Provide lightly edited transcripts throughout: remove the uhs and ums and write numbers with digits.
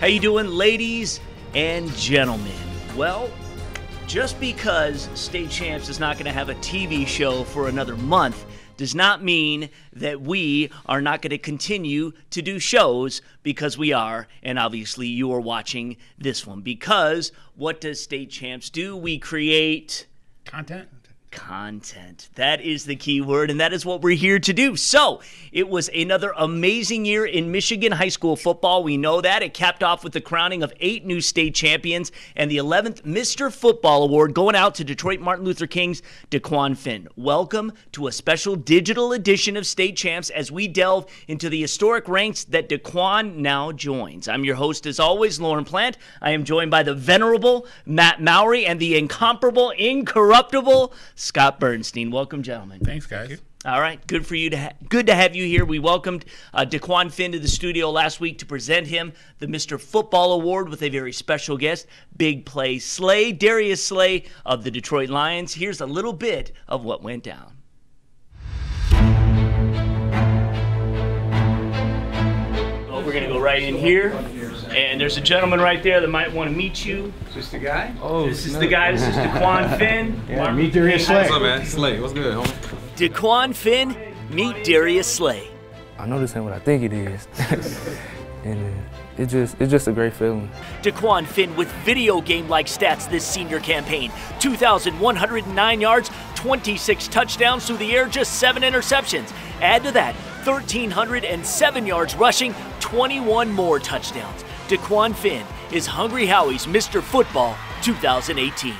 How you doing, ladies and gentlemen? Well, just because State Champs is not going to have a TV show for another month does not mean that we are not going to continue to do shows, because we are, and obviously you are watching this one. Because what does State Champs do? We create content. That is the key word, and that is what we're here to do. So it was another amazing year in Michigan high school football. We know that. It capped off with the crowning of 8 new state champions and the 11th Mr. Football Award going out to Detroit Martin Luther King's Daquan Finn. Welcome to a special digital edition of State Champs as we delve into the historic ranks that Daquan now joins. I'm your host, as always, Lauren Plant. I am joined by the venerable Matt Mowry and the incomparable, incorruptible Scott Bernstein. Welcome, gentlemen. Thanks, guys. All right, good for you good to have you here. We welcomed Daquan Finn to the studio last week to present him the Mr. Football Award with a very special guest, Big Play Slay, Darius Slay of the Detroit Lions. Here's a little bit of what went down. Well, we're going to go right in here. And there's a gentleman right there that might want to meet you. Is this the guy? Oh, this is the guy. This is Daquan Finn. Yeah, meet Darius Slay. What's up, man? Slay, what's good, homie? Daquan Finn, meet Darius Slay. I know this ain't what I think it is. And it's just a great feeling. Daquan Finn with video game-like stats this senior campaign. 2,109 yards, 26 touchdowns through the air, just 7 interceptions. Add to that 1,307 yards rushing, 21 more touchdowns. Daquan Finn is Hungry Howie's Mr. Football 2018.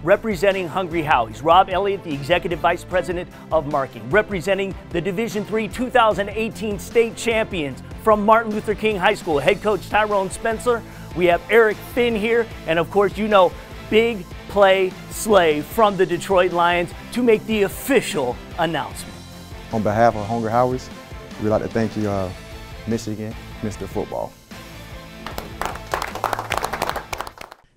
Representing Hungry Howie's, Rob Eliot, the Executive Vice President of Marketing. Representing the Division III 2018 State Champions from Martin Luther King High School, head coach Tyrone Spencer. We have Eric Finn here, and of course, you know, Big Play Slay from the Detroit Lions to make the official announcement. On behalf of Hungry Howie's, we'd like to thank you, Michigan, Mr. Football.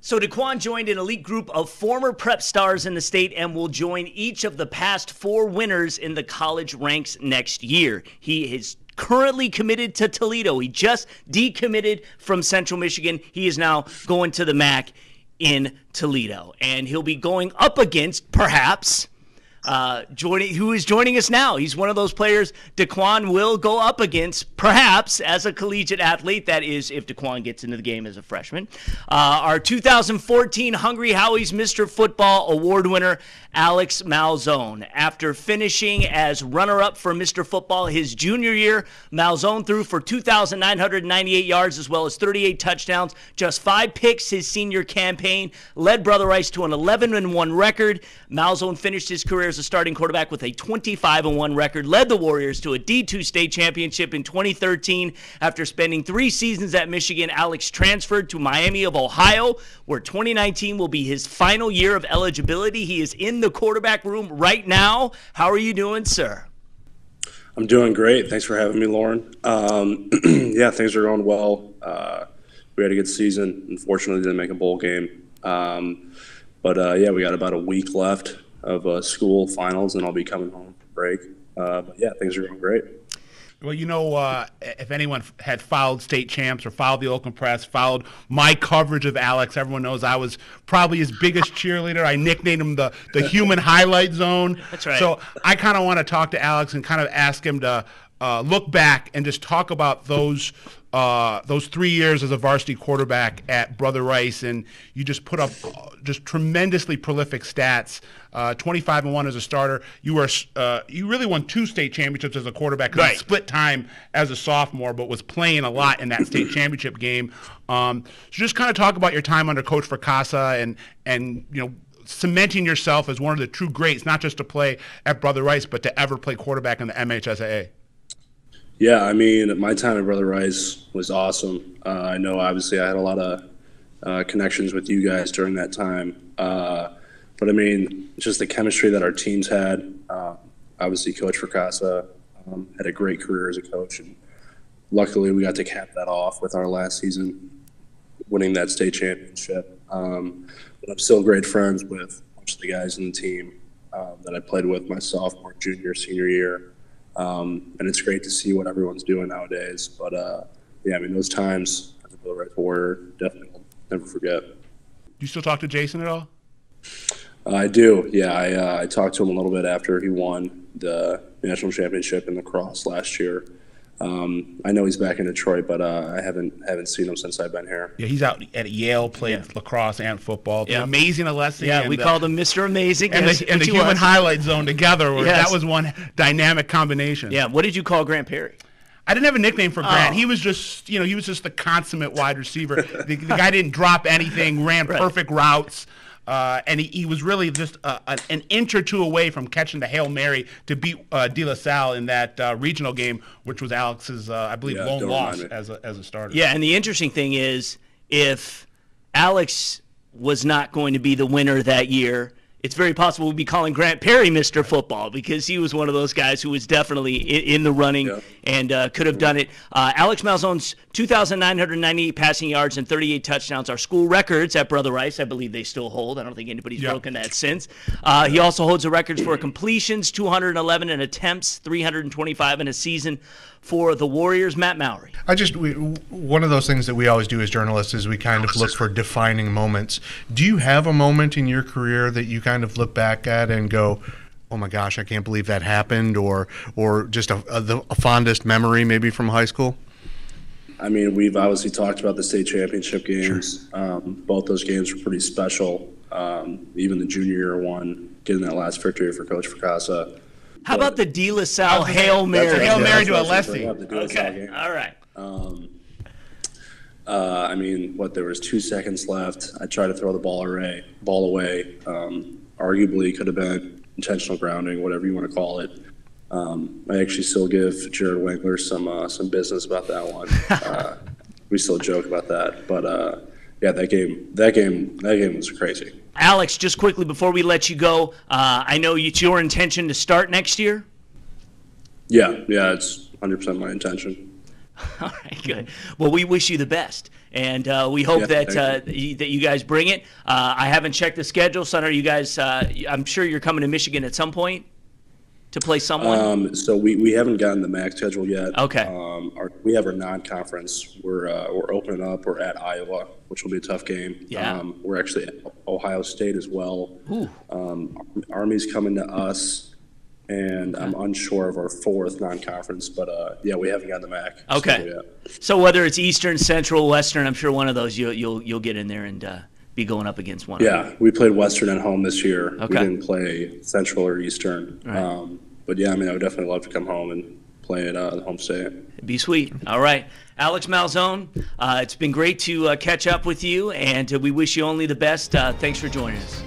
So Daquan joined an elite group of former prep stars in the state and will join each of the past 4 winners in the college ranks next year. He is currently committed to Toledo. He just decommitted from Central Michigan. He is now going to the MAC in Toledo. And he'll be going up against, perhaps, who is joining us now. He's one of those players Daquan will go up against, perhaps, as a collegiate athlete. That is, if Daquan gets into the game as a freshman. Our 2014 Hungry Howie's Mr. Football Award winner, Alex Malzone. After finishing as runner-up for Mr. Football his junior year, Malzone threw for 2,998 yards as well as 38 touchdowns, just 5 picks his senior campaign, led Brother Rice to an 11-1 record. Malzone finished his career as a starting quarterback with a 25-1 record, led the Warriors to a D2 state championship in 2013. After spending 3 seasons at Michigan, Alex transferred to Miami of Ohio, where 2019 will be his final year of eligibility. He is in the quarterback room right now. How are you doing, sir? I'm doing great. Thanks for having me, Lauren. Yeah, things are going well. We had a good season. Unfortunately, didn't make a bowl game. Yeah, we got about a week left of school finals, and I'll be coming home for break. But yeah, things are going great. Well, you know, if anyone had followed State Champs or followed the Oakland Press, followed my coverage of Alex, everyone knows I was probably his biggest cheerleader. I nicknamed him the human highlight zone. That's right. So I kind of want to talk to Alex and kind of ask him to look back and just talk about those 3 years as a varsity quarterback at Brother Rice, and you just put up just tremendously prolific stats. 25-1 as a starter. You really won 2 state championships as a quarterback. Right. Split time as a sophomore, but was playing a lot in that state championship game. So just kind of talk about your time under Coach Fracassa and you know, cementing yourself as one of the true greats, not just to play at Brother Rice, but to ever play quarterback in the MHSAA. Yeah, I mean, my time at Brother Rice was awesome. I know, obviously, I had a lot of connections with you guys during that time. But, I mean, just the chemistry that our teams had. Obviously, Coach Fracassa had a great career as a coach. And luckily, we got to cap that off with our last season, winning that state championship. But I'm still great friends with a bunch of the guys in the team that I played with my sophomore, junior, senior year. And it's great to see what everyone's doing nowadays. But, yeah, I mean, those times as a the right Warrior. Definitely will never forget. Do you still talk to Jason at all? I do. Yeah, I talked to him a little bit after he won the national championship in lacrosse last year. I know he's back in Detroit, but I haven't seen him since I've been here. Yeah, he's out at Yale, played lacrosse and football. Yeah. Amazing Alessi. Yeah, we called him Mr. Amazing. And the human highlight zone together. That was one dynamic combination. Yeah, what did you call Grant Perry? I didn't have a nickname for Grant. He was just, he was just the consummate wide receiver. The guy didn't drop anything, ran perfect routes. And he was really just an inch or two away from catching the Hail Mary to beat De La Salle in that regional game, which was Alex's, I believe, lone loss as a starter. Yeah, and the interesting thing is, if Alex was not going to be the winner that year, it's very possible we'd be calling Grant Perry Mr. Football, because he was one of those guys who was definitely in the running and could have done it. Alex Malzone's 2,998 passing yards and 38 touchdowns are school records at Brother Rice. I believe they still hold. I don't think anybody's broken that since. He also holds the records for completions, 211, and attempts, 325 in a season for the Warriors. Matt Mowry. One of those things that we always do as journalists is we kind of look for defining moments. Do you have a moment in your career that you kind of look back at and go, oh my gosh, I can't believe that happened, or just the fondest memory maybe from high school? I mean, we've obviously talked about the state championship games. Sure. Both those games were pretty special. Even the junior year one, getting that last victory for Coach Fracassa. How about the De La Salle Hail Mary? Hail Mary to Alessi. Okay, all right. I mean, there was 2 seconds left. I tried to throw the ball away. Arguably could have been intentional grounding, whatever you want to call it. I actually still give Jared Winkler some business about that one. We still joke about that, but yeah, that game was crazy. Alex, just quickly before we let you go, I know it's your intention to start next year. Yeah, it's 100% my intention. All right, good. Well, we wish you the best, and we hope that you guys bring it. I haven't checked the schedule, son. Are you guys? I'm sure you're coming to Michigan at some point to play someone. So we haven't gotten the MAC schedule yet. Okay. We have our non-conference. We're opening up. We're at Iowa, which will be a tough game. Yeah. We're actually at Ohio State as well. Ooh. Army's coming to us. And I'm unsure of our fourth non-conference, but yeah, we haven't gotten the MAC. Okay. So whether it's Eastern, Central, Western, I'm sure one of those you'll get in there and be going up against one. Yeah, we played Western at home this year. Okay. We didn't play Central or Eastern. Right. But yeah, I mean, I would definitely love to come home and play at the home state. It'd be sweet. All right, Alex Malzone, it's been great to catch up with you, and we wish you only the best. Thanks for joining us.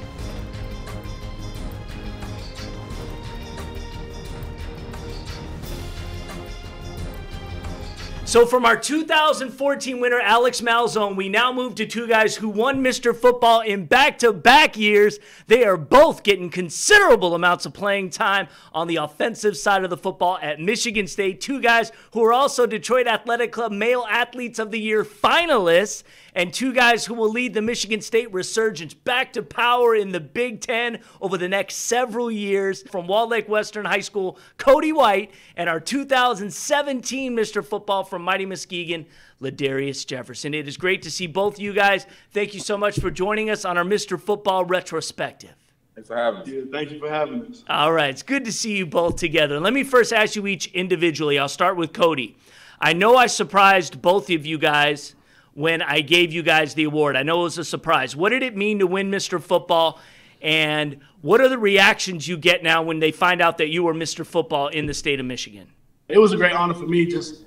So from our 2014 winner, Alex Malzone, we now move to two guys who won Mr. Football in back-to-back years. They are both getting considerable amounts of playing time on the offensive side of the football at Michigan State. Two guys who are also Detroit Athletic Club Male Athletes of the Year finalists, and two guys who will lead the Michigan State resurgence back to power in the Big Ten over the next several years. From Walled Lake Western High School, Kody White, and our 2017 Mr. Football from Mighty Muskegon, Ladarius Jefferson. It is great to see both of you guys. Thank you so much for joining us on our Mr. Football retrospective. Thanks for having us. Yeah, thank you for having us. All right, it's good to see you both together. Let me first ask you each individually. I'll start with Kody. I know I surprised both of you guys when I gave you guys the award. I know it was a surprise. What did it mean to win Mr. Football, and what are the reactions you get now when they find out that you were Mr. Football in the state of Michigan? It was a great honor for me, just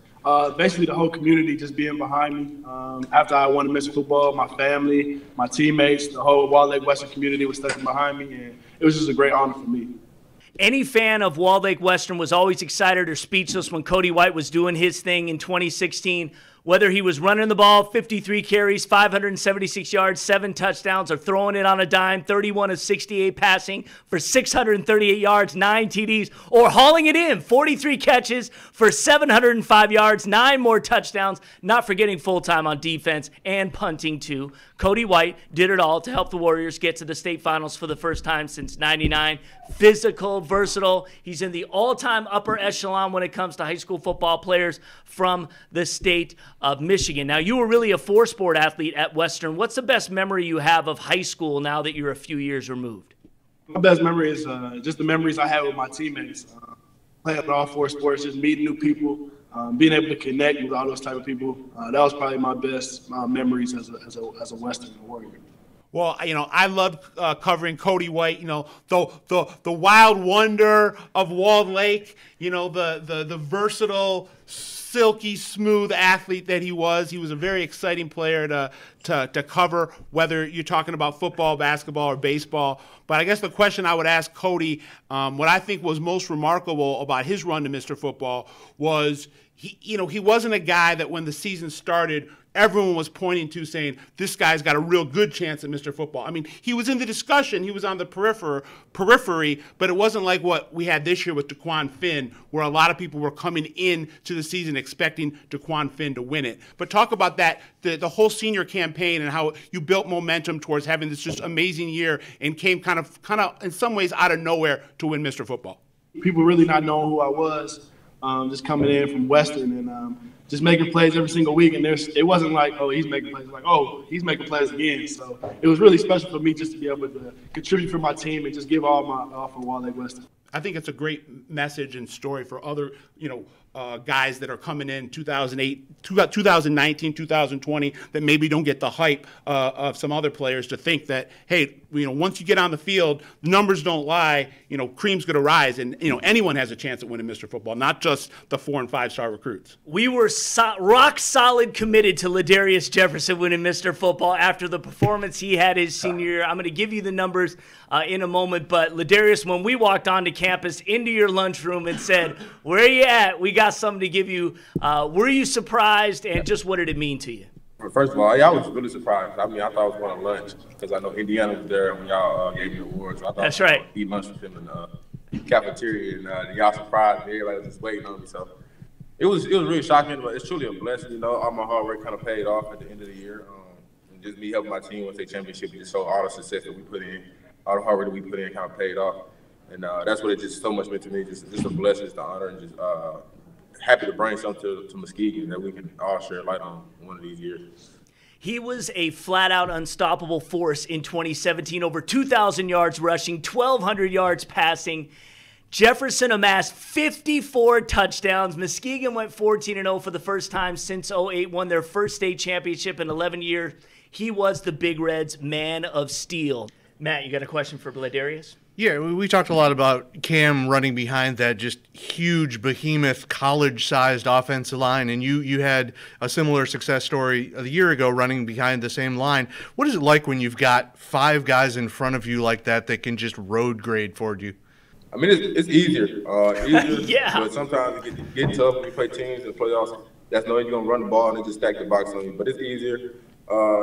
basically the whole community just being behind me. After I won Mr. Football, my family, my teammates, the whole Walled Lake Western community was standing behind me, and it was just a great honor for me. Any fan of Walled Lake Western was always excited or speechless when Kody White was doing his thing in 2016. Whether he was running the ball, 53 carries, 576 yards, 7 touchdowns, or throwing it on a dime, 31 of 68 passing for 638 yards, 9 TDs, or hauling it in, 43 catches for 705 yards, 9 more touchdowns, not forgetting full-time on defense and punting too. Kody White did it all to help the Warriors get to the state finals for the first time since '99. Physical, versatile. He's in the all-time upper echelon when it comes to high school football players from the state of Michigan. Now, you were really a four-sport athlete at Western. What's the best memory you have of high school now that you're a few years removed? My best memory is just the memories I had with my teammates. Playing with all four sports, just meeting new people, being able to connect with all those type of people. That was probably my best memories as a Western Warrior. Well, I loved covering Kody White. The wild wonder of Walled Lake. The versatile, silky smooth athlete that he was. He was a very exciting player to cover, whether you're talking about football, basketball, or baseball. But I guess the question I would ask Kody, what I think was most remarkable about his run to Mr. Football was he wasn't a guy that when the season started, everyone was pointing to saying, this guy's got a real good chance at Mr. Football. I mean, he was in the discussion. He was on the periphery, but it wasn't like what we had this year with Daquan Finn, where a lot of people were coming in to the season expecting Daquan Finn to win it. But talk about that, the whole senior campaign and how you built momentum towards having this just amazing year and came kind of in some ways out of nowhere to win Mr. Football. People really not knowing who I was, just coming in from Western and just making plays every single week. And it wasn't like, oh, he's making plays. Like, oh, he's making plays again. So it was really special for me just to be able to contribute for my team and just give all for Walled Lake Western. I think it's a great message and story for other, guys that are coming in 2019, 2020 that maybe don't get the hype of some other players to think that, hey, once you get on the field, the numbers don't lie. Cream's going to rise, and anyone has a chance at winning Mr. Football, not just the 4- and 5-star recruits. We were rock solid committed to Ladarius Jefferson winning Mr. Football after the performance he had his senior year. I'm going to give you the numbers in a moment, but Ladarius, when we walked onto campus into your lunchroom and said, "Where are you at? We got something to give you." Were you surprised, and just what did it mean to you? First of all, I was really surprised. I mean, I thought I was going to lunch because I know Indiana was there when y'all gave me the awards. So I thought That's I was right. gonna eat lunch with him in the cafeteria, and y'all surprised me. Everybody was just waiting on me. So it was really shocking, but it's truly a blessing. All my hard work kind of paid off at the end of the year. And just me helping my team win the championship, just show all the success that we put in, all the hard work that we put in kind of paid off. And that's what it just so much meant to me. Just a blessing, just an honor, and just happy to bring something to Muskegon that we can all share light on one of these years. He was a flat-out unstoppable force in 2017, over 2,000 yards rushing, 1,200 yards passing. Jefferson amassed 54 touchdowns. Muskegon went 14-0 for the first time since 2008, won their first state championship in 11 years. He was the Big Red's man of steel. Matt, you got a question for Ladarius? Yeah, we talked a lot about Cam running behind that just huge behemoth college-sized offensive line, and you had a similar success story a year ago running behind the same line. What is it like when you've got 5 guys in front of you like that can just road grade for you? I mean, it's easier. Yeah. But sometimes it get tough when you play teams in the playoffs. That's knowing you're going to run the ball and they just stack the box on you. But it's easier.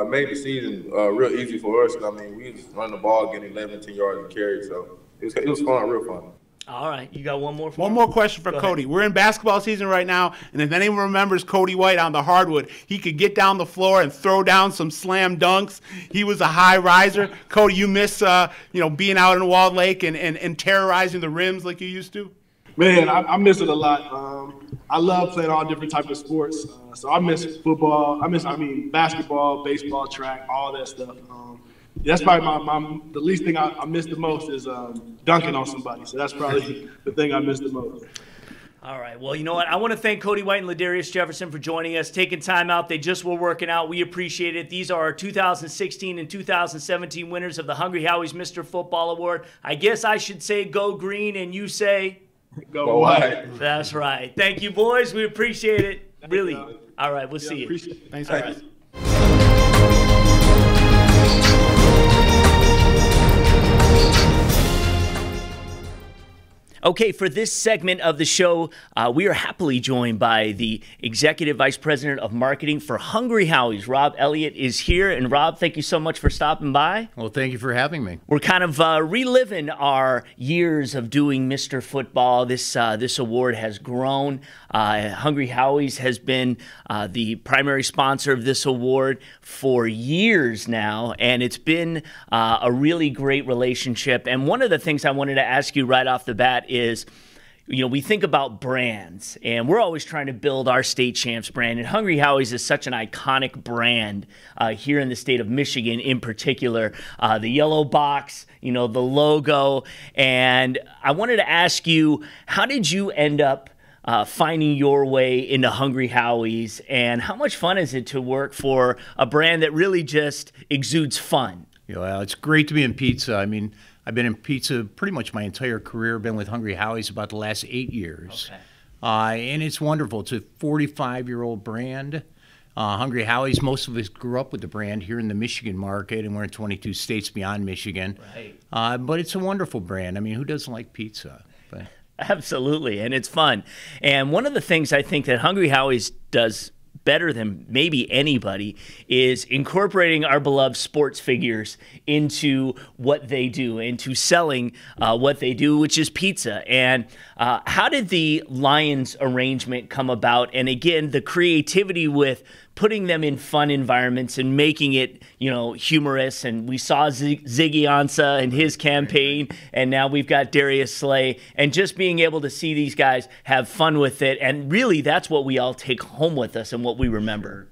Made the season real easy for us. I mean, we was running the ball, getting 11, 10 yards and carry. So it was fun, real fun. All right. You got one more for One him? more question for Go Kody. ahead. We're in basketball season right now, and if anyone remembers Kody White on the hardwood, he could get down the floor and throw down some slam dunks. He was a high riser. Kody, you miss being out in Walled Lake and terrorizing the rims like you used to? Man, I miss it a lot. I love playing all different types of sports. So I miss football. I miss basketball, baseball, track, all that stuff. That's probably the least thing I miss the most is dunking on somebody. So that's probably the thing I miss the most. All right. Well, you know what? I want to thank Kody White and Ladarius Jefferson for joining us, taking time out. They just were working out. We appreciate it. These are our 2016 and 2017 winners of the Hungry Howie's Mr. Football Award. I guess I should say go green, and you say Go White. That's right. Thank you, boys. We appreciate it. Really. All right. We'll see you. Appreciate it. Thanks, All guys. right. Okay, for this segment of the show, we are happily joined by the Executive Vice President of Marketing for Hungry Howie's. Rob Eliot is here. And Rob, thank you so much for stopping by. Well, thank you for having me. We're kind of reliving our years of doing Mr. Football. This award has grown. Hungry Howie's has been the primary sponsor of this award for years now, and it's been a really great relationship. And one of the things I wanted to ask you right off the bat is, we think about brands, and we're always trying to build our State Champs brand. And Hungry Howie's is such an iconic brand here in the state of Michigan in particular. The yellow box, the logo. And I wanted to ask you, how did you end up finding your way into Hungry Howie's, and how much fun is it to work for a brand that really just exudes fun? Well, it's great to be in pizza. I mean, I've been in pizza pretty much my entire career. Been with Hungry Howie's about the last 8 years. Okay. And it's wonderful. It's a 45-year-old brand. Hungry Howie's, most of us grew up with the brand here in the Michigan market, and we're in 22 states beyond Michigan. Right. But it's a wonderful brand. I mean, who doesn't like pizza? But absolutely, and it's fun. And one of the things I think that Hungry Howie's does better than maybe anybody is incorporating our beloved sports figures into what they do, into selling what they do, which is pizza. And how did the Lions arrangement come about? And again, the creativity with putting them in fun environments and making it, humorous. And we saw Ziggy Ansah and his campaign, and now we've got Darius Slay, and just being able to see these guys have fun with it. And really, that's what we all take home with us and what we remember.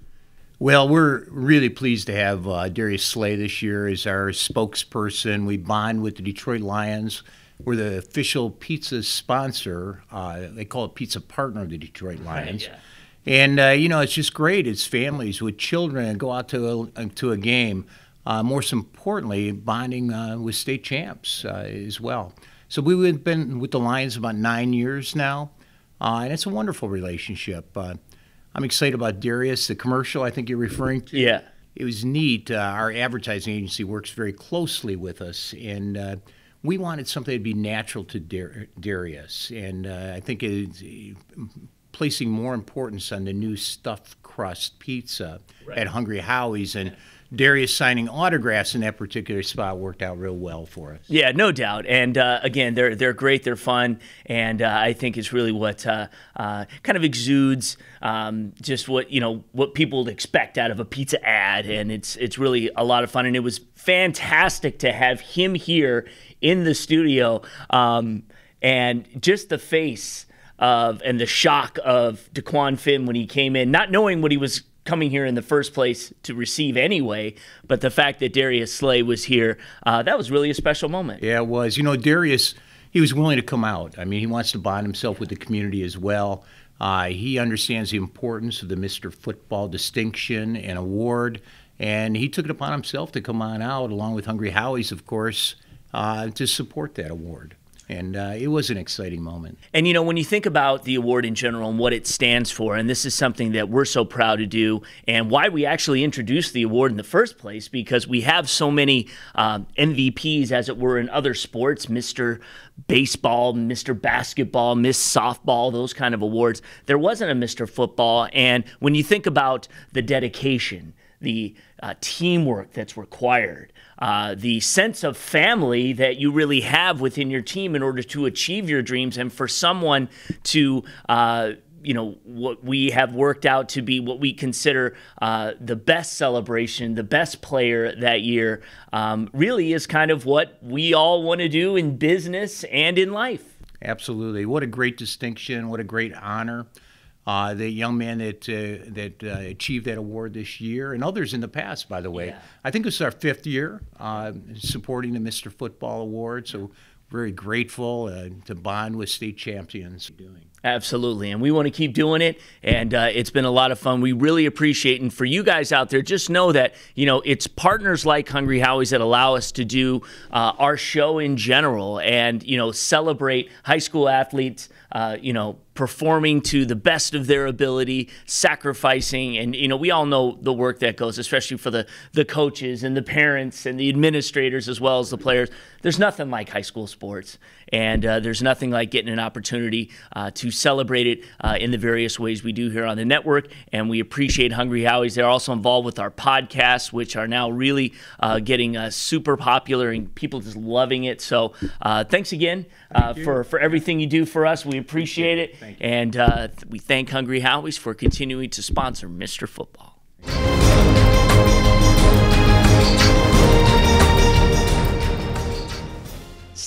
Well, we're really pleased to have Darius Slay this year as our spokesperson. We bond with the Detroit Lions. We're the official pizza sponsor. They call it pizza partner of the Detroit Lions. Right, yeah. And, it's just great. It's families with children go out to a game. Most importantly, bonding with state champs as well. So we've been with the Lions about 9 years now, and it's a wonderful relationship. I'm excited about Darius, the commercial I think you're referring to. Yeah. It was neat. Our advertising agency works very closely with us, and we wanted something to be natural to Darius. And I think it's placing more importance on the new stuffed crust pizza at Hungry Howie's, and Darius signing autographs in that particular spot worked out real well for us. Yeah, no doubt. And again, they're great, they're fun, and I think it's really what kind of exudes just what people would expect out of a pizza ad, and it's really a lot of fun. And it was fantastic to have him here in the studio, and just the face and the shock of Daquan Finn when he came in, not knowing what he was coming here in the first place to receive anyway, but the fact that Darius Slay was here, that was really a special moment. Yeah, it was. Darius, he was willing to come out. I mean, he wants to bond himself with the community as well. He understands the importance of the Mr. Football distinction and award, and he took it upon himself to come on out, along with Hungry Howie's, of course, to support that award. And it was an exciting moment. And, when you think about the award in general and what it stands for, and this is something that we're so proud to do, and why we actually introduced the award in the first place, because we have so many MVPs, as it were, in other sports, Mr. Baseball, Mr. Basketball, Miss Softball, those kind of awards. There wasn't a Mr. Football. And when you think about the dedication, the teamwork that's required, the sense of family that you really have within your team in order to achieve your dreams, and for someone to, what we have worked out to be what we consider the best celebration, the best player that year, really is kind of what we all want to do in business and in life. Absolutely. What a great distinction. What a great honor. The young man that achieved that award this year, and others in the past, by the way. Yeah. I think this is our 5th year supporting the Mr. Football Award, so very grateful to bond with state champions. Absolutely, and we want to keep doing it, and it's been a lot of fun. We really appreciate it, and for you guys out there, just know that, it's partners like Hungry Howie's that allow us to do our show in general and, celebrate high school athletes, performing to the best of their ability, sacrificing, and we all know the work that goes, especially for the coaches and the parents and the administrators as well as the players. There's nothing like high school sports, and there's nothing like getting an opportunity to celebrate it in the various ways we do here on the network, and we appreciate Hungry Howie's. They're also involved with our podcasts, which are now really getting super popular, and people just loving it. So thanks again for everything you do for us. We appreciate it. And we thank Hungry Howie's for continuing to sponsor Mr. Football.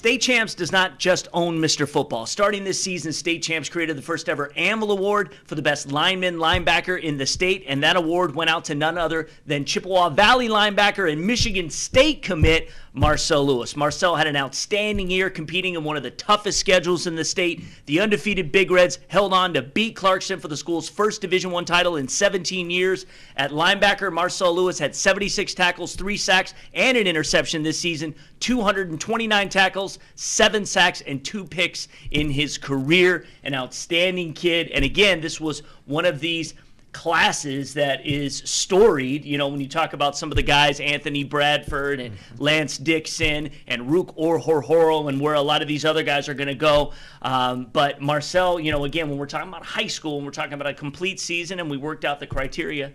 State Champs does not just own Mr. Football. Starting this season, State Champs created the first ever AML Award for the best lineman linebacker in the state, and that award went out to none other than Chippewa Valley linebacker and Michigan State commit Marcel Lewis. Marcel had an outstanding year competing in one of the toughest schedules in the state. The undefeated Big Reds held on to beat Clarkston for the school's first Division I title in 17 years. At linebacker, Marcel Lewis had 76 tackles, 3 sacks, and an interception this season, 229 tackles, 7 sacks, and 2 picks in his career. An outstanding kid. And again, this was one of these classes that is storied. You know, when you talk about some of the guys, Anthony Bradford and Lance Dixon and Rook Orhorhoro, and where a lot of these other guys are going to go. But Marcel, you know, again, when we're talking about high school and we're talking about a complete season and we worked out the criteria,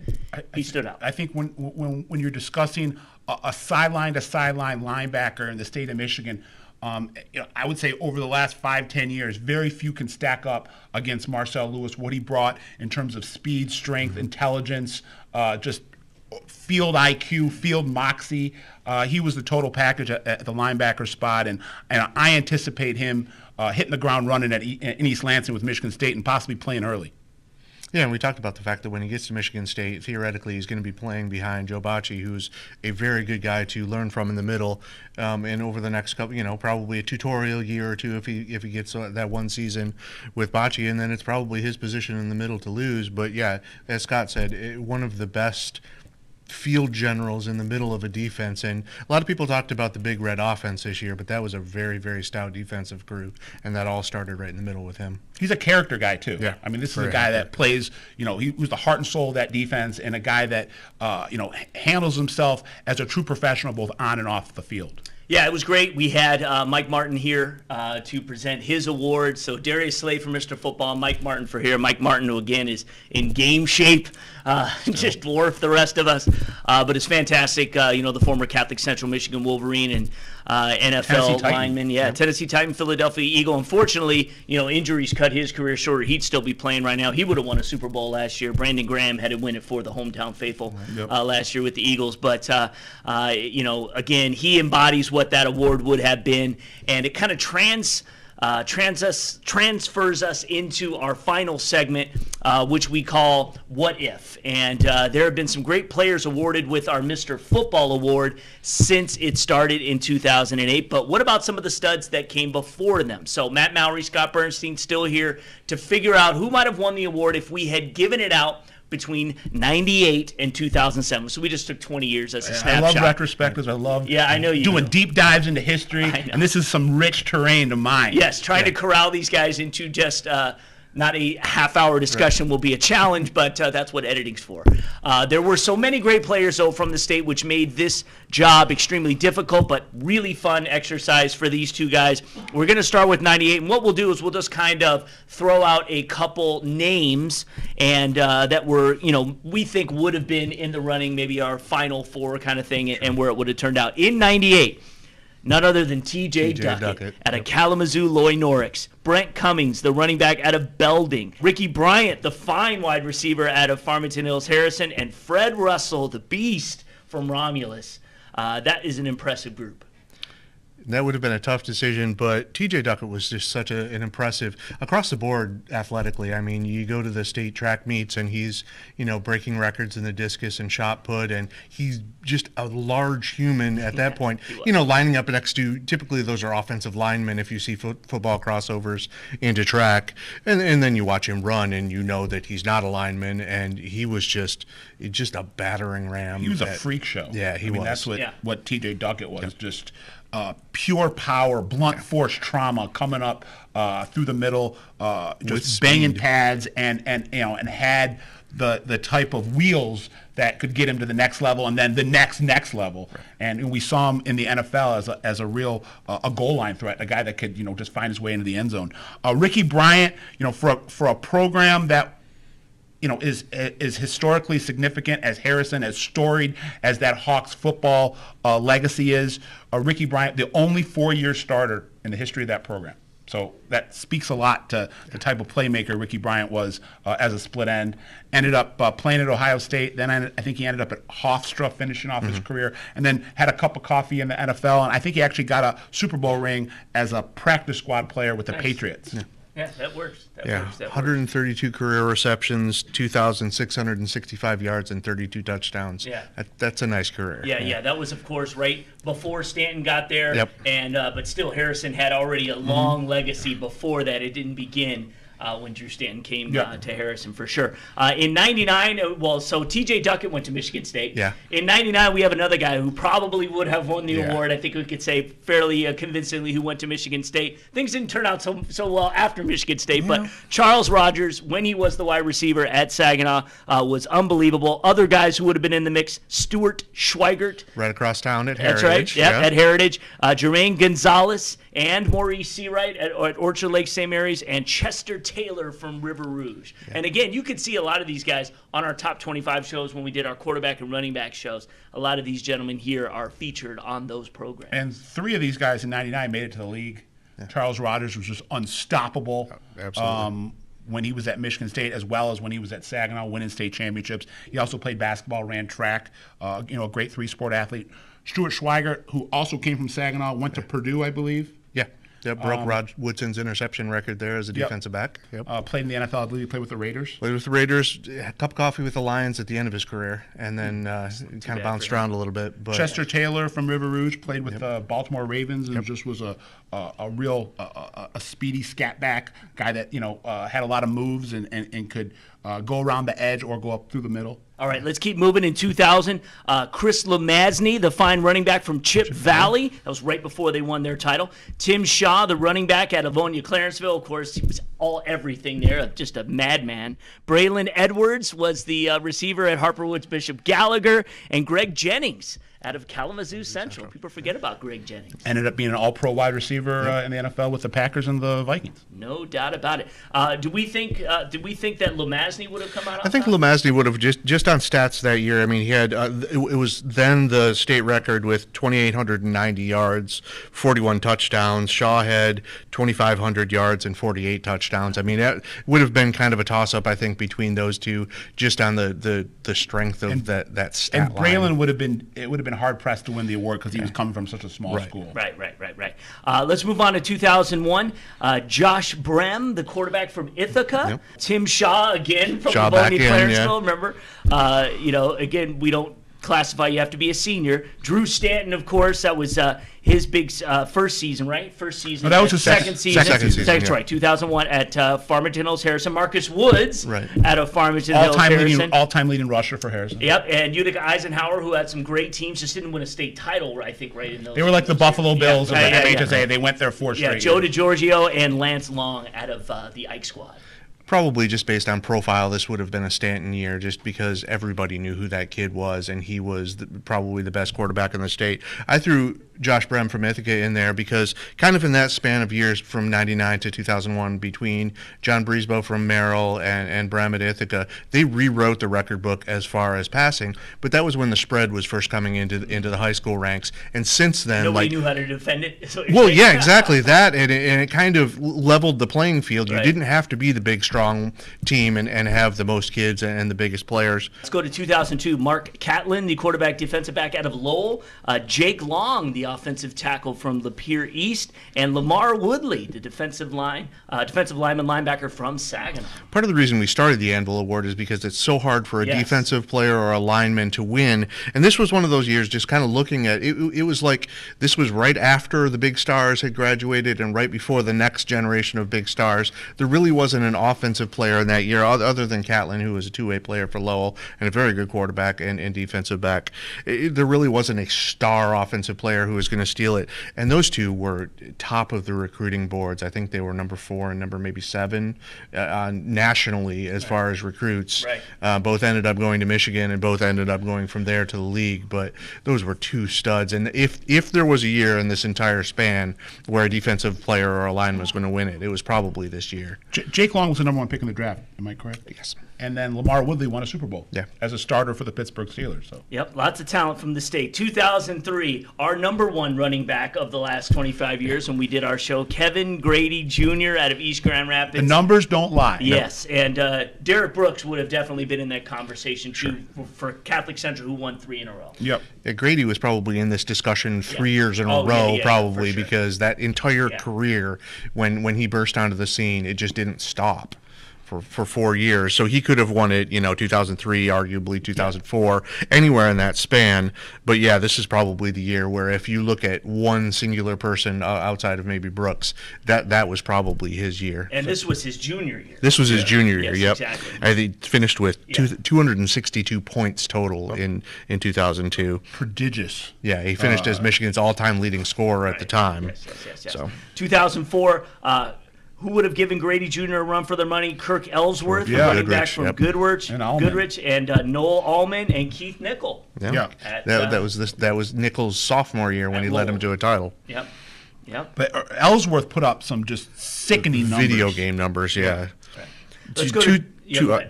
he stood out. I think when you're discussing a sideline to sideline linebacker in the state of Michigan, you know, I would say over the last 5-10 years, very few can stack up against Marcel Lewis, what he brought in terms of speed, strength, intelligence, just field IQ, field moxie. He was the total package at the linebacker spot, and I anticipate him hitting the ground running in East Lansing with Michigan State and possibly playing early. Yeah, and we talked about the fact that when he gets to Michigan State, theoretically he's going to be playing behind Joe Bocci, who's a very good guy to learn from in the middle. And over the next couple, you know, probably a tutorial year or two if he gets that one season with Bocci, and then it's probably his position in the middle to lose. But yeah, as Scott said, one of the best field generals in the middle of a defense, and a lot of people talked about the Big Red offense this year, but that was a very, very stout defensive group, and that all started right in the middle with him. He's a character guy too. Yeah, I mean, this is a guy that plays, you know, he was the heart and soul of that defense, and a guy that you know, handles himself as a true professional both on and off the field. Yeah, it was great. We had Mike Martin here to present his award. So Darius Slade for Mr. Football, Mike Martin for here. Mike Martin, who again is in game shape, just dwarfed the rest of us, but it's fantastic. You know, the former Catholic Central Michigan Wolverine and NFL lineman. Yeah, Tennessee Titan, Philadelphia Eagle. Unfortunately, you know, injuries cut his career shorter. He'd still be playing right now. He would have won a Super Bowl last year. Brandon Graham had to win it for the hometown faithful last year with the Eagles. But, you know, again, he embodies what that award would have been, and it kind of transfers us into our final segment, which we call What If. And there have been some great players awarded with our Mr. Football Award since it started in 2008. But what about some of the studs that came before them? So Matt Mowry, Scott Bernstein still here to figure out who might have won the award if we had given it out between 98 and 2007. So we just took 20 years as a snapshot. I love retrospectives. I love I know you doing do. Deep dives into history, and this is some rich terrain to mine. Yes, trying to corral these guys into just not a half-hour discussion will be a challenge, but that's what editing's for. There were so many great players, though, from the state, which made this job extremely difficult, but really fun exercise for these two guys. We're going to start with 98, and what we'll do is we'll just kind of throw out a couple names and that were, you know, we think would have been in the running, maybe our Final Four kind of thing, and where it would have turned out. In 98, none other than T.J. Duckett out of Kalamazoo Loy Norix. Brent Cummings, the running back out of Belding. Ricky Bryant, the fine wide receiver out of Farmington Hills Harrison. And Fred Russell, the beast from Romulus. That is an impressive group. That would have been a tough decision, but T.J. Duckett was just such an impressive, across the board athletically. I mean, you go to the state track meets and he's, you know, breaking records in the discus and shot put, and he's just a large human at that point, you know, lining up next to, typically those are offensive linemen if you see football crossovers into track, and then you watch him run and you know that he's not a lineman, and he was just a battering ram. He was a freak show. Yeah, he was. That's what T.J. Duckett was, just pure power, blunt force trauma coming up through the middle, just banging pads, and you know, and had the type of wheels that could get him to the next level, and then the next level. Right. And we saw him in the NFL as a real a goal line threat, a guy that could, you know, just find his way into the end zone. Ricky Bryant, you know, for a program that, you know, is historically significant, as Harrison, as storied as that Hawks football legacy is. Ricky Bryant, the only 4-year starter in the history of that program. So that speaks a lot to the type of playmaker Ricky Bryant was as a split end. Ended up playing at Ohio State. Then I think he ended up at Hofstra, finishing off his career, and then had a cup of coffee in the NFL. And I think he actually got a Super Bowl ring as a practice squad player with the Patriots. Yeah, that works. That 132 career receptions, 2,665 yards, and 32 touchdowns. Yeah. That's a nice career. Yeah. That was, of course, right before Stanton got there. Yep. And but still, Harrison had already a long legacy before that. It didn't begin when Drew Stanton came to Harrison, for sure. In 99, so T.J. Duckett went to Michigan State. Yeah. In 99, we have another guy who probably would have won the award. I think we could say fairly convincingly who went to Michigan State. Things didn't turn out so well after Michigan State, but Charles Rogers, when he was the wide receiver at Saginaw, was unbelievable. Other guys who would have been in the mix, Stuart Schweigert. Right across town at Heritage. That's right, at Heritage. Jermaine Gonzalez and Maurice Seawright at Orchard Lake St. Mary's, and Chester Taylor from River Rouge. Yeah. And again, you could see a lot of these guys on our top 25 shows when we did our quarterback and running back shows. A lot of these gentlemen here are featured on those programs. And 3 of these guys in 99 made it to the league. Yeah. Charles Rogers was just unstoppable. Absolutely. When he was at Michigan State, as well as when he was at Saginaw, winning state championships. He also played basketball, ran track, a great 3-sport athlete. Stuart Schweigert, who also came from Saginaw, went to Purdue, I believe. Yeah, broke Rod Woodson's interception record there as a defensive back. Yep. Played in the NFL. I believe he played with the Raiders. Played with the Raiders. Had a cup of coffee with the Lions at the end of his career, and then kind of bounced around a little bit. But Chester Taylor from River Rouge played with the Baltimore Ravens and just was a real speedy scat back guy that had a lot of moves and could go around the edge or go up through the middle. All right, let's keep moving. In 2000, Chris Lemazny, the fine running back from Chip Valley. That was right before they won their title. Tim Shaw, the running back at Avonia Clarenceville. Of course, he was everything there, just a madman. Braylon Edwards was the receiver at Harper Woods Bishop Gallagher. And Greg Jennings out of Kalamazoo Central. People forget about Greg Jennings. Ended up being an all-pro wide receiver in the NFL with the Packers and the Vikings. No doubt about it. Did we think that Lemazny would have come out on I think top? Lemazny would have just on stats that year. I mean, he had it was then the state record with 2,890 yards, 41 touchdowns. Shaw had 2,500 yards and 48 touchdowns. I mean, that would have been kind of a toss-up, I think, between those two, just on the strength of that stat and line. Braylon would have been hard pressed to win the award because he was coming from such a small school. Right. Let's move on to 2001. Josh Brem, the quarterback from Ithaca. Yep. Tim Shaw again from Avonia Clarenceville. Remember, again, we don't classify. You have to be a senior. Drew Stanton, of course, that was his big first season, right? First season. No, that was his second season. That's right. 2001 at Farmington Hills Harrison. Marcus Woods out of Farmington Hills Harrison. All-time leading rusher for Harrison. Yep, and Utica Eisenhower, who had some great teams, just didn't win a state title, I think, right in those. They were like the Buffalo Bills of the FHSA. Yeah. They went there 4 straight years. Joe DiGiorgio and Lance Long out of the Ike squad. Probably just based on profile, this would have been a Stanton year just because everybody knew who that kid was, and he was probably the best quarterback in the state. I threw Josh Brem from Ithaca in there because kind of in that span of years from 99 to 2001 between John Breesbo from Merrill and Brem at Ithaca, they rewrote the record book as far as passing, but that was when the spread was first coming into the high school ranks, and since then nobody knew how to defend it. Well, yeah, exactly that, and it kind of leveled the playing field. You didn't have to be the big strong team and have the most kids and the biggest players. Let's go to 2002. Mark Catlin, the quarterback defensive back out of Lowell. Jake Long, the offensive tackle from Lapeer East. And Lamar Woodley, the defensive lineman linebacker from Saginaw. Part of the reason we started the Anvil Award is because it's so hard for a defensive player or a lineman to win. And this was one of those years just kind of looking at it. It was like this was right after the big stars had graduated and right before the next generation of big stars. There really wasn't an offensive player in that year other than Catlin, who was a two-way player for Lowell and a very good quarterback and defensive back. There really wasn't a star offensive player who was going to steal it, and those two were top of the recruiting boards. I think they were number 4 and number maybe 7 nationally as far as recruits. Both ended up going to Michigan and both ended up going from there to the league, but those were two studs. And if there was a year in this entire span where a defensive player or a lineman was going to win it, it was probably this year. Jake Long was the number 1 pick in the draft. Am I correct? Yes. And then Lamar Woodley won a Super Bowl as a starter for the Pittsburgh Steelers. So Yep, lots of talent from the state. 2003, our #1 running back of the last 25 years when we did our show, Kevin Grady Jr. out of East Grand Rapids. the numbers don't lie. Yes, and Derek Brooks would have definitely been in that conversation too for Catholic Central, who won 3 in a row. Yep. Yeah, Grady was probably in this discussion 3 years in a row, probably, for sure. because that entire career, when he burst onto the scene, it just didn't stop for 4 years. So he could have won it, 2003, arguably 2004, anywhere in that span. But yeah, this is probably the year where if you look at one singular person outside of maybe Brooks, that was probably his year. And this was his junior year. This was his junior year, Yes, yep. exactly. I think finished with 262 points total in 2002. Prodigious. Yeah, he finished as Michigan's all-time leading scorer at the time. Yes. So 2004, who would have given Grady Jr. a run for their money? Kirk Ellsworth, the running back from Goodrich, and Noel Allman and Keith Nickel. Yeah. That was Nichols' sophomore year when he led him to a title. Yep. But Ellsworth put up some just sickening video game numbers. Yeah. Let's go to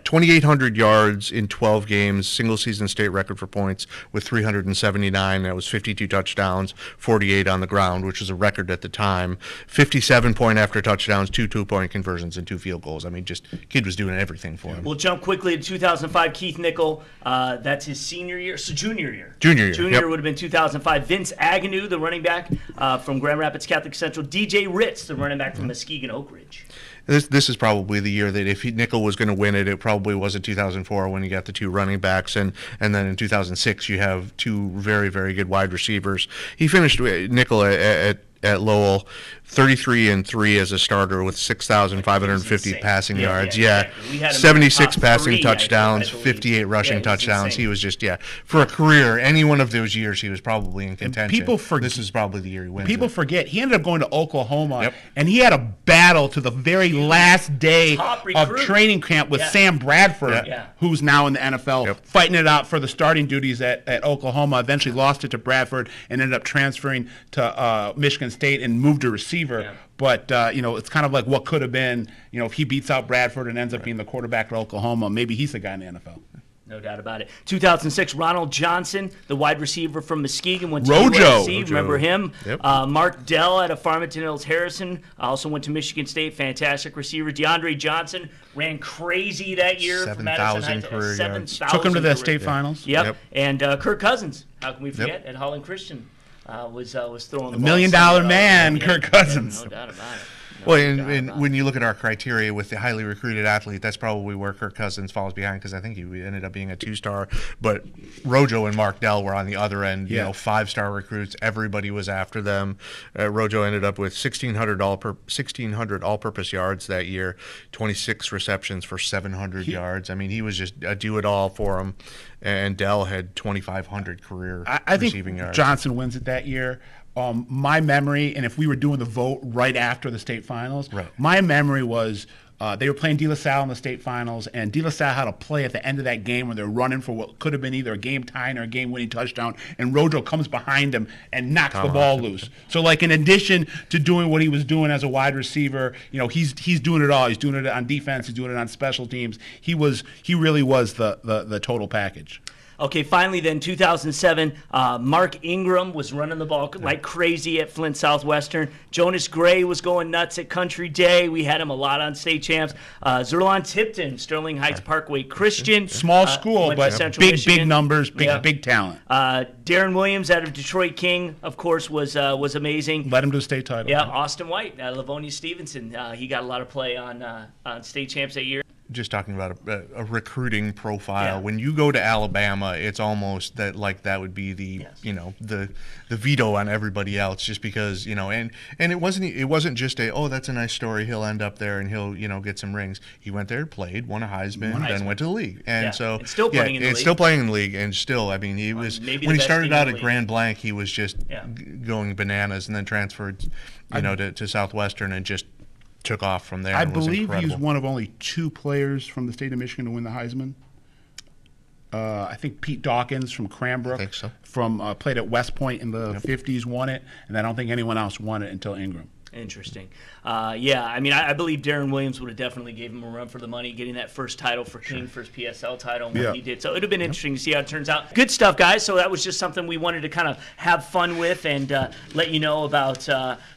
2,800 yards in 12 games, single-season state record for points with 379. That was 52 touchdowns, 48 on the ground, which was a record at the time. 57 point-after touchdowns, 2 two-point conversions, and 2 field goals. I mean, just kid was doing everything for him. We'll jump quickly to 2005. Keith Nickel, that's his senior year, so junior year. Junior year would have been 2005. Vince Agnew, the running back from Grand Rapids Catholic Central. DJ Ritz, the running back from Muskegon Oak Ridge. This is probably the year that if Nickel was going to win it, it probably was in 2004 when you got the 2 running backs, and then in 2006 you have 2 very, very good wide receivers. He finished Nickel at Lowell 33-3 as a starter with 6,550 passing yards. Exactly. 76 passing touchdowns, 58 rushing touchdowns. He was just for a career, any one of those years he was probably in contention. This is probably the year he wins. People forget he ended up going to Oklahoma, and he had a battle to the very last day of training camp with Sam Bradford, who's now in the NFL, fighting it out for the starting duties at Oklahoma. Eventually lost it to Bradford and ended up transferring to Michigan State and moved to receiver. But it's kind of like what could have been. If he beats out Bradford and ends up being the quarterback at Oklahoma, maybe he's the guy in the NFL. No doubt about it. 2006, Ronald Johnson, the wide receiver from Muskegon, went to Rojo. USC. Remember him? Mark Dell out of Farmington Hills Harrison also went to Michigan State. Fantastic receiver. DeAndre Johnson ran crazy that year. 7,000 career yards. Took him to the state finals. Yep. And Kirk Cousins, how can we forget, at Holland Christian. Was throwing the $1 million man, Kirk Cousins. No doubt about it. And when you look at our criteria with the highly recruited athlete, that's probably where Kirk Cousins falls behind, because I think he ended up being a 2-star. But Rojo and Mark Dell were on the other end, 5-star recruits. Everybody was after them. Rojo ended up with 1,600 all-purpose yards that year, 26 receptions for 700 yards. I mean, he was just a do-it-all for him. And Dell had 2,500 career receiving yards. Johnson wins it that year. My memory, and if we were doing the vote right after the state finals, my memory was they were playing De La Salle in the state finals, and De La Salle had a play at the end of that game where they're running for what could have been either a game-tying or a game-winning touchdown, and Rojo comes behind him and knocks the ball loose. So, in addition to doing what he was doing as a wide receiver, he's doing it all. He's doing it on defense. He's doing it on special teams. He really was the total package. Okay, finally then, 2007, Mark Ingram was running the ball like crazy at Flint Southwestern. Jonas Gray was going nuts at Country Day. We had him a lot on state champs. Zerlon Tipton, Sterling Heights Parkway Christian. Small school, but big numbers, big talent. Darren Williams out of Detroit King, of course, was amazing. Led him to the state title. Yeah, Austin White out of Livonia Stevenson. He got a lot of play on state champs that year. Just talking about a recruiting profile. When you go to Alabama, it's almost that that would be the the veto on everybody else, just because and it wasn't just that's a nice story, he'll end up there and he'll get some rings. He went there, played, won a Heisman, then went to the league, and so still playing in the league. Still playing in the league, and still he was when he started out at Grand Blanc, he was just going bananas, and then transferred to Southwestern and just took off from there. I believe he was one of only 2 players from the state of Michigan to win the Heisman. I think Pete Dawkins from Cranbrook, think so. played at West Point in the 50s, won it, and I don't think anyone else won it until Ingram. Interesting. Yeah, I mean, I believe Darren Williams would have definitely gave him a run for the money, getting that first title for King, first PSL title, and what he did. So it would have been interesting to see how it turns out. Good stuff, guys. So that was just something we wanted to kind of have fun with and let you know about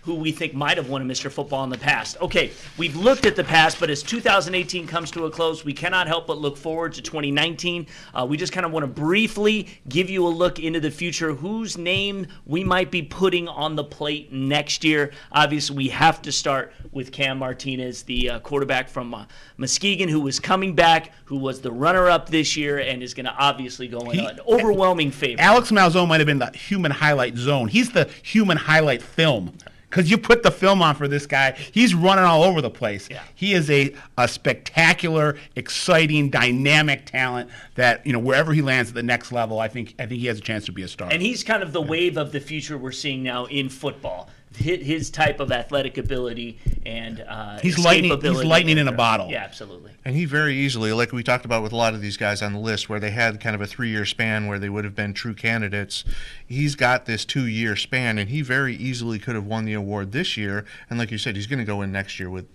who we think might have won a Mr. Football in the past. Okay, we've looked at the past, but as 2018 comes to a close, we cannot help but look forward to 2019. We just kind of want to briefly give you a look into the future, whose name we might be putting on the plate next year. Obviously, we have to start with Cam Martinez, the quarterback from Muskegon, who was coming back, who was the runner-up this year, and is going to obviously go in an overwhelming favor. Alex Malzone might have been the human highlight zone. He's the human highlight film. Because you put the film on for this guy, he's running all over the place. Yeah. He is a spectacular, exciting, dynamic talent that, wherever he lands at the next level, I think he has a chance to be a star. And he's kind of the wave of the future we're seeing now in football. His type of athletic ability and he's lightning in a bottle. Yeah, absolutely. And he very easily, like we talked about with a lot of these guys on the list, where they had kind of a 3-year span where they would have been true candidates. He's got this 2-year span, and he very easily could have won the award this year. And like you said, he's going to go in next year with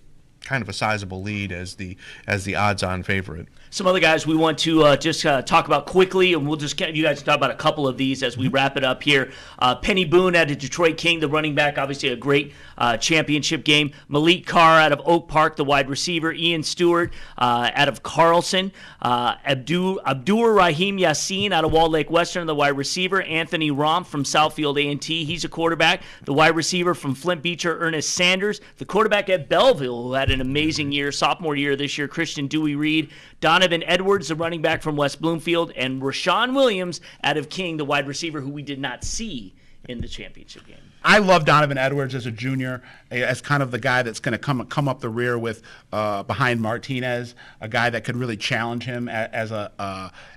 kind of a sizable lead as the odds-on favorite. Some other guys we want to just talk about quickly, and we'll just get you guys to talk about a couple of these as we wrap it up here. Penny Boone out of Detroit King, the running back, obviously a great championship game. Malik Carr out of Oak Park, the wide receiver. Ian Stewart out of Carlson. Abdur Rahim Yassin out of Walled Lake Western, the wide receiver. Anthony Romp from Southfield A&T, he's a quarterback. The wide receiver from Flint Beecher, Ernest Sanders. The quarterback at Belleville, who had an amazing year, sophomore year this year, Christian Dewey Reed. Donovan Edwards, the running back from West Bloomfield, and Rashawn Williams out of King, the wide receiver who we did not see in the championship game. I love Donovan Edwards as a junior, as kind of the guy that's going to come up the rear with behind Martinez, a guy that could really challenge him as a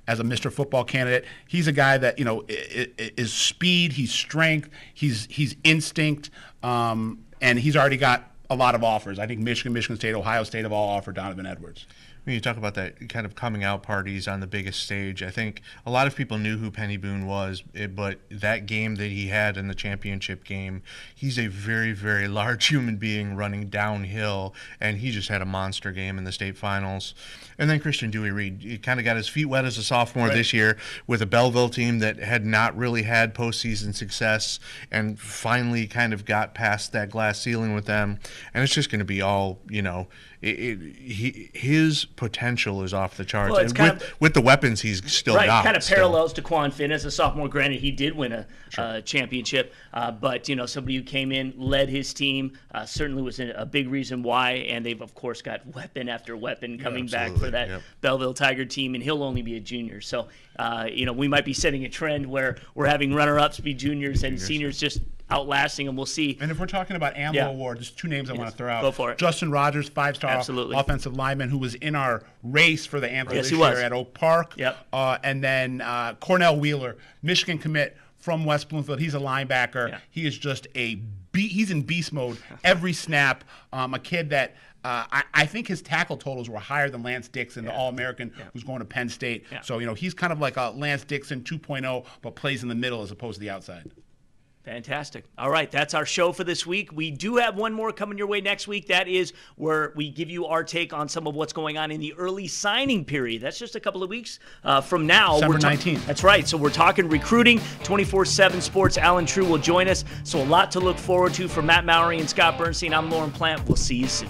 Mr. Football candidate. He's a guy that is speed, he's strength, he's instinct, and he's already got a lot of offers. I think Michigan State, Ohio State have all offered Donovan Edwards. When you talk about that kind of coming out parties on the biggest stage, I think a lot of people knew who Penny Boone was, but that game that he had in the championship game, he's a very, very large human being running downhill, and he just had a monster game in the state finals. And then Christian Dewey Reed, he kind of got his feet wet as a sophomore this year with a Belleville team that had not really had postseason success and finally kind of got past that glass ceiling with them. And it's just going to be all, his potential is off the charts. Well, and with the weapons he's still got. Kind of parallels Daquan Finn as a sophomore. Granted, he did win a championship, but somebody who came in, led his team, certainly was a big reason why. And they've of course got weapon after weapon coming back for that Belleville Tiger team, and he'll only be a junior. So we might be setting a trend where we're having runner-ups be juniors and seniors just outlasting them. We'll see. And if we're talking about AMBO Award, there's 2 names I want to throw out. Go for it. Justin Rogers, 5-star offensive lineman who was in our race for the AMBO this year at Oak Park. And then Cornell Wheeler, Michigan commit from West Bloomfield. He's a linebacker. He is just he's in beast mode every snap. A kid that I think his tackle totals were higher than Lance Dixon, the All-American who's going to Penn State. So, he's kind of like a Lance Dixon 2.0, but plays in the middle as opposed to the outside. Fantastic. All right, that's our show for this week. We do have one more coming your way next week. That is where we give you our take on some of what's going on in the early signing period. That's just a couple of weeks from now. December 19th. That's right. So we're talking recruiting, 24/7 Sports. Alan True will join us. So a lot to look forward to. For Matt Mowry and Scott Bernstein, I'm Lauren Plant. We'll see you soon.